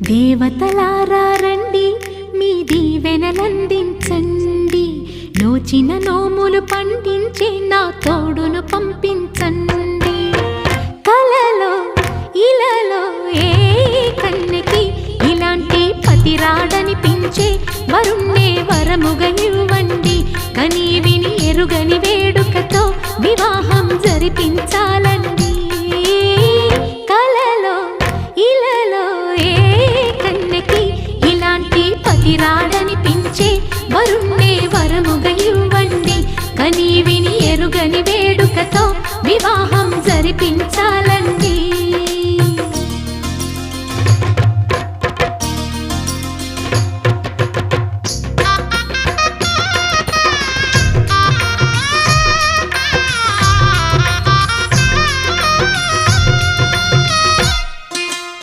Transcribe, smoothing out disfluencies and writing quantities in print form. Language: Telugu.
దేవతలారా రండి, మీ దీవెనలందించండి. నోచిన నోములు పండించే నా తోడును పంపించండి. కలలో ఇలలో ఏ కన్నెకి ఇలాంటి పతి రాడనిపించే వరుణ్ణే వరముగా ఇవ్వండి. కని విని ఎరుగని వేడుకతో వివాహం జరిపించాలండి. కలలో ఇలలో ఏ కన్నెకి ఇలాంటి పతి రాడనిపించే వరుణ్ణే వరముగా ఇవ్వండి. కని విని ఎరుగని వేడుకతో వివాహం జరిపించాలి.